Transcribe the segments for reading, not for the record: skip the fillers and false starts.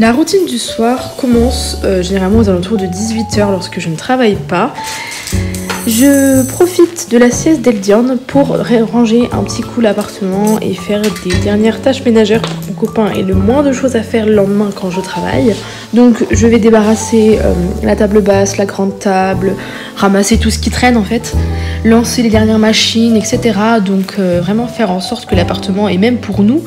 La routine du soir commence généralement aux alentours de 18 h lorsque je ne travaille pas. Je profite de la sieste d'Eldian pour ranger un petit coup l'appartement et faire des dernières tâches ménagères pour que mon copain ait le moins de choses à faire le lendemain quand je travaille. Donc je vais débarrasser la table basse, la grande table, ramasser tout ce qui traîne en fait, lancer les dernières machines, etc. Donc vraiment faire en sorte que l'appartement, et même pour nous,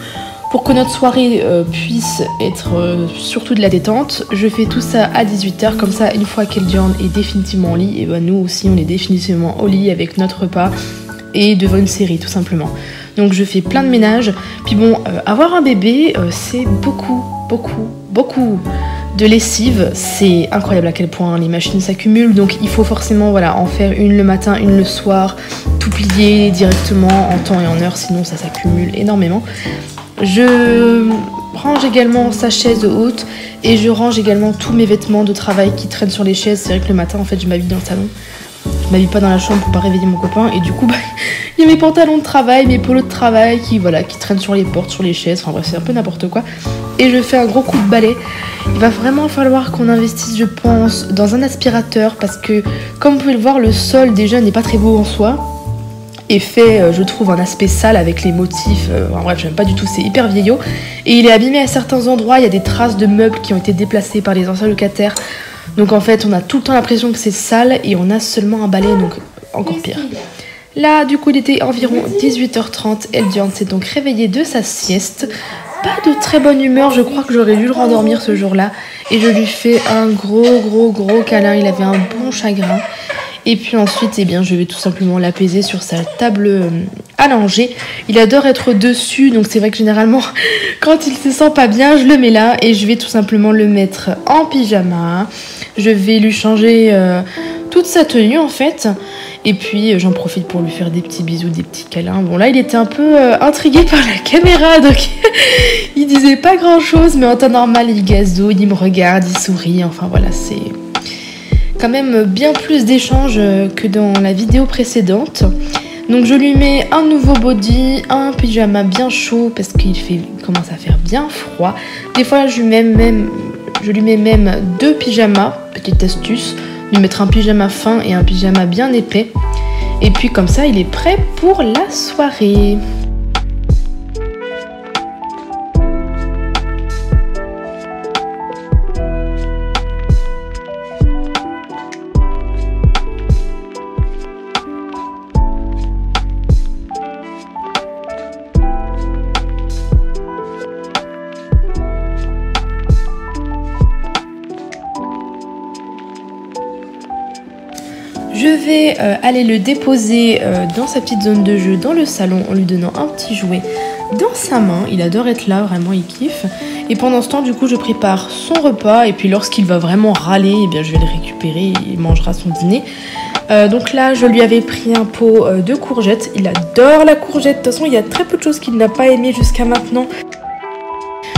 pour que notre soirée puisse être surtout de la détente, je fais tout ça à 18 h, comme ça une fois qu'Eldian est définitivement au lit, et ben nous aussi on est définitivement au lit avec notre repas et devant une série tout simplement. Donc je fais plein de ménage, puis bon, avoir un bébé c'est beaucoup de lessive, c'est incroyable à quel point les machines s'accumulent, donc il faut forcément voilà, en faire une le matin, une le soir, tout plier directement en temps et en heure, sinon ça s'accumule énormément. Je range également sa chaise haute et je range également tous mes vêtements de travail qui traînent sur les chaises. C'est vrai que le matin en fait je m'habille dans le salon, je m'habille pas dans la chambre pour pas réveiller mon copain, et du coup il y a mes pantalons de travail, mes polos de travail qui traînent sur les portes, sur les chaises, enfin bref c'est un peu n'importe quoi. Et je fais un gros coup de balai. Il va vraiment falloir qu'on investisse, je pense, dans un aspirateur, parce que comme vous pouvez le voir, le sol déjà n'est pas très beau en soi et fait, je trouve, un aspect sale avec les motifs, bref j'aime pas du tout, c'est hyper vieillot, et il est abîmé à certains endroits, il y a des traces de meubles qui ont été déplacés par les anciens locataires, donc en fait on a tout le temps l'impression que c'est sale et on a seulement un balai, donc encore pire. Là du coup il était environ 18 h 30, Eldian s'est donc réveillé de sa sieste, pas de très bonne humeur, je crois que j'aurais dû le rendormir ce jour-là, et je lui fais un gros câlin, il avait un bon chagrin. Et puis ensuite, eh bien, je vais tout simplement l'apaiser sur sa table allongée. Il adore être dessus, donc c'est vrai que généralement, quand il se sent pas bien, je le mets là et je vais tout simplement le mettre en pyjama. Je vais lui changer toute sa tenue en fait. Et puis j'en profite pour lui faire des petits bisous, des petits câlins. Bon là, il était un peu intrigué par la caméra, donc il disait pas grand chose, mais en temps normal, il gazouille, il me regarde, il sourit. Enfin voilà, c'est quand même bien plus d'échanges que dans la vidéo précédente. Donc je lui mets un nouveau body, un pyjama bien chaud parce qu'il commence à faire bien froid. Des fois je lui mets même 2 pyjamas, petite astuce, lui mettre un pyjama fin et un pyjama bien épais. Et puis comme ça il est prêt pour la soirée. Je vais aller le déposer dans sa petite zone de jeu dans le salon en lui donnant un petit jouet dans sa main. Il adore être là, vraiment il kiffe. Et pendant ce temps du coup je prépare son repas, et puis lorsqu'il va vraiment râler, eh bien, je vais le récupérer et il mangera son dîner. Donc là je lui avais pris un pot de courgettes, il adore la courgette, de toute façon il y a très peu de choses qu'il n'a pas aimé jusqu'à maintenant.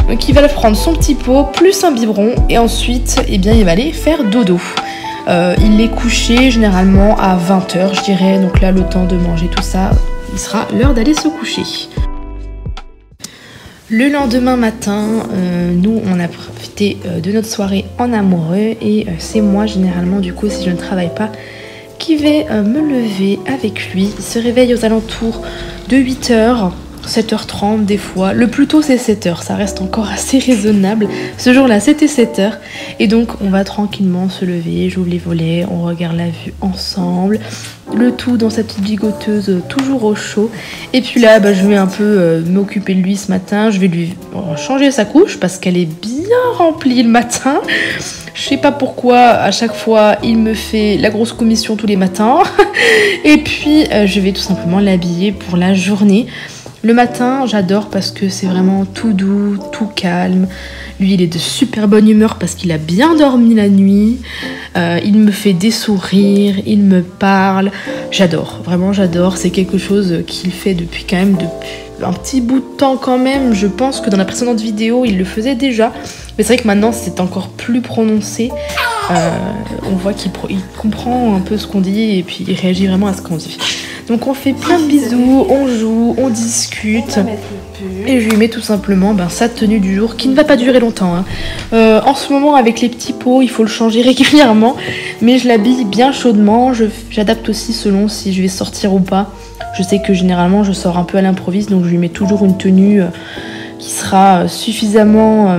Donc il va prendre son petit pot plus un biberon et ensuite eh bien, il va aller faire dodo. Il est couché généralement à 20 h je dirais, donc là le temps de manger tout ça, il sera l'heure d'aller se coucher. Le lendemain matin, nous on a profité de notre soirée en amoureux, et c'est moi généralement du coup si je ne travaille pas qui vais me lever avec lui. Il se réveille aux alentours de 8 h, 7 h 30 des fois, le plus tôt c'est 7 h, ça reste encore assez raisonnable. Ce jour-là c'était 7 h, et donc on va tranquillement se lever, j'ouvre les volets, on regarde la vue ensemble, le tout dans sa petite bigoteuse toujours au chaud. Et puis là je vais un peu m'occuper de lui ce matin, je vais lui changer sa couche parce qu'elle est bien remplie le matin. Je sais pas pourquoi, à chaque fois, il me fait la grosse commission tous les matins. Et puis, je vais tout simplement l'habiller pour la journée. Le matin, j'adore parce que c'est vraiment tout doux, tout calme. Lui, il est de super bonne humeur parce qu'il a bien dormi la nuit. Il me fait des sourires, il me parle. J'adore, vraiment j'adore. C'est quelque chose qu'il fait depuis un petit bout de temps quand même. Je pense que dans la précédente vidéo, il le faisait déjà. Mais c'est vrai que maintenant, c'est encore plus prononcé. On voit qu'il comprend un peu ce qu'on dit et puis il réagit vraiment à ce qu'on dit. Donc on fait plein de bisous, on joue, on discute. Et je lui mets tout simplement sa tenue du jour qui ne va pas durer longtemps. En ce moment avec les petits pots, il faut le changer régulièrement. Mais je l'habille bien chaudement. J'adapte aussi selon si je vais sortir ou pas. Je sais que généralement je sors un peu à l'improviste, donc je lui mets toujours une tenue qui sera suffisamment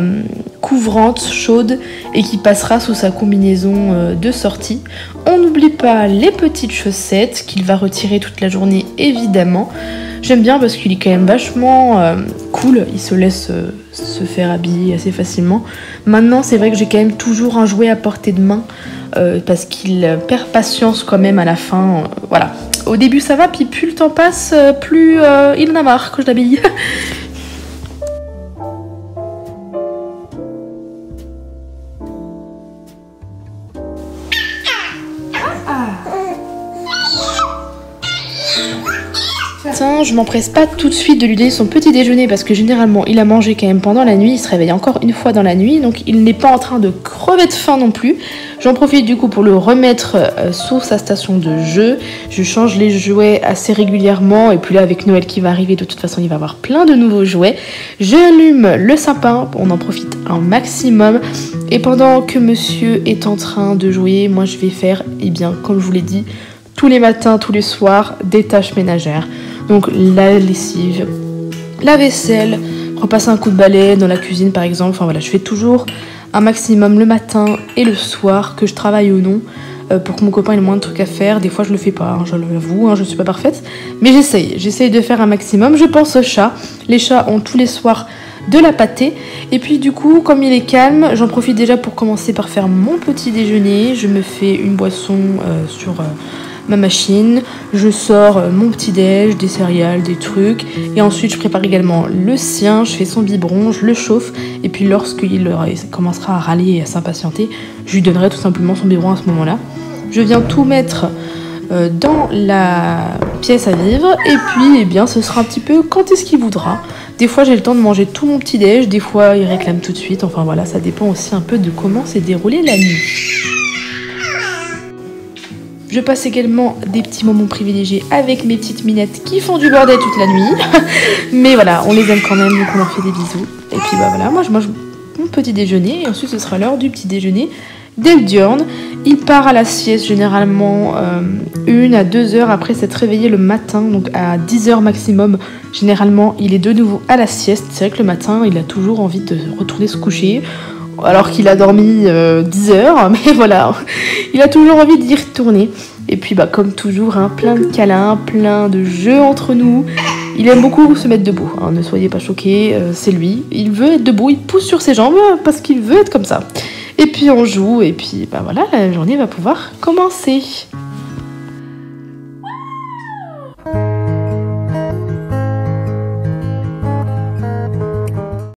couvrante, chaude et qui passera sous sa combinaison de sortie. On n'oublie pas les petites chaussettes qu'il va retirer toute la journée évidemment. J'aime bien parce qu'il est quand même vachement cool, il se laisse se faire habiller assez facilement. Maintenant c'est vrai que j'ai quand même toujours un jouet à portée de main parce qu'il perd patience quand même à la fin, voilà. Au début ça va, puis plus le temps passe, plus il en a marre que je l'habille. Je m'empresse pas tout de suite de lui donner son petit déjeuner parce que généralement il a mangé quand même pendant la nuit, il se réveille encore une fois dans la nuit, donc il n'est pas en train de crever de faim non plus. J'en profite du coup pour le remettre sur sa station de jeu. Je change les jouets assez régulièrement et puis là avec Noël qui va arriver, de toute façon il va avoir plein de nouveaux jouets. J'allume le sapin, on en profite un maximum et pendant que monsieur est en train de jouer, moi je vais faire, comme je vous l'ai dit, tous les matins, tous les soirs, des tâches ménagères. Donc la lessive, la vaisselle, repasser un coup de balai dans la cuisine par exemple. Enfin voilà, je fais toujours un maximum le matin et le soir, que je travaille ou non, pour que mon copain ait le moins de trucs à faire. Des fois je le fais pas, je l'avoue, je suis pas parfaite. Mais j'essaye de faire un maximum. Je pense aux chats. Les chats ont tous les soirs de la pâtée. Et puis du coup, comme il est calme, j'en profite déjà pour commencer par faire mon petit déjeuner. Je me fais une boisson sur ma machine, je sors mon petit déj, des céréales, des trucs et ensuite je prépare également le sien, je fais son biberon, je le chauffe et puis lorsqu'il commencera à râler et à s'impatienter, je lui donnerai tout simplement son biberon à ce moment-là. Je viens tout mettre dans la pièce à vivre et puis ce sera un petit peu quand est-ce qu'il voudra. Des fois j'ai le temps de manger tout mon petit déj, des fois il réclame tout de suite, enfin voilà, ça dépend aussi un peu de comment s'est déroulée la nuit. Je passe également des petits moments privilégiés avec mes petites minettes qui font du bordel toute la nuit. Mais voilà, on les aime quand même, donc on leur fait des bisous. Et puis voilà, moi je mange mon petit déjeuner et ensuite ce sera l'heure du petit déjeuner d'Eldiorn. Il part à la sieste généralement 1 à 2 heures après s'être réveillé le matin, donc à 10 heures maximum. Généralement, il est de nouveau à la sieste. C'est vrai que le matin, il a toujours envie de retourner se coucher. Alors qu'il a dormi 10 heures, mais voilà, il a toujours envie d'y retourner. Et puis comme toujours, plein de câlins, plein de jeux entre nous. Il aime beaucoup se mettre debout, ne soyez pas choqués, c'est lui. Il veut être debout, il pousse sur ses jambes parce qu'il veut être comme ça. Et puis on joue, et puis voilà, la journée va pouvoir commencer.